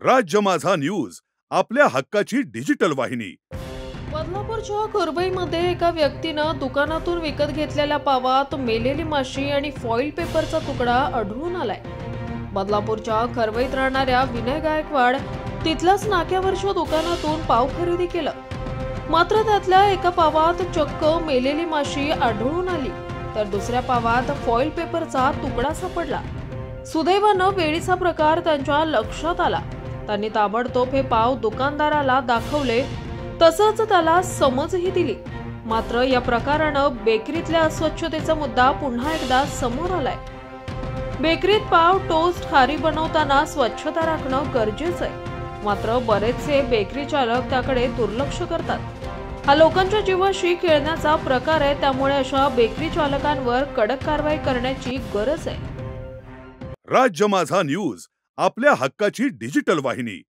राज्य माझा न्यूज आपल्या हक्काची डिजिटल वाहिनी। बदलापूरच्या करवईमध्ये एका व्यक्तीनं दुकानातून विकत घेतलेल्या पावात मेलेली माशी आणि फॉईल पेपरचा तुकडा आढळून आलाय। बदलापूरच्या करवईत राहणाऱ्या विनय गायकवाड तिथल्याच नाक्यावरच्या दुकानातून पाव खरेदी केलं, मात्र त्यातल्या एका पावात चक्क मेलेली माशी आढळून आली, तर दुसऱ्या पावात फॉईल पेपरचा तुकडा सापडला। सुदैवानं वेळीचा प्रकार त्यांच्या लक्षात आला। त्यांनी ताबडतोब हे पाव दुकानदाराला दाखवले, तसंच त्याला समजही दिली। मात्र या प्रकारानं बेकरीतल्या अस्वच्छतेचा मुद्दा पुन्हा एकदा समोर आलाय। बेकरीत पाव, टोस्ट, खारी बनवताना स्वच्छता राखणं गरजेचं आहे, मात्र बरेचसे बेकरी चालक त्याकडे दुर्लक्ष करतात। हा लोकांच्या जीवाशी खेळण्याचा प्रकार आहे, त्यामुळे अशा बेकरी चालकांवर कडक कारवाई करण्याची गरज आहे। राज्य माझा न्यूज आपल्या हक्काची डिजिटल वाहिनी।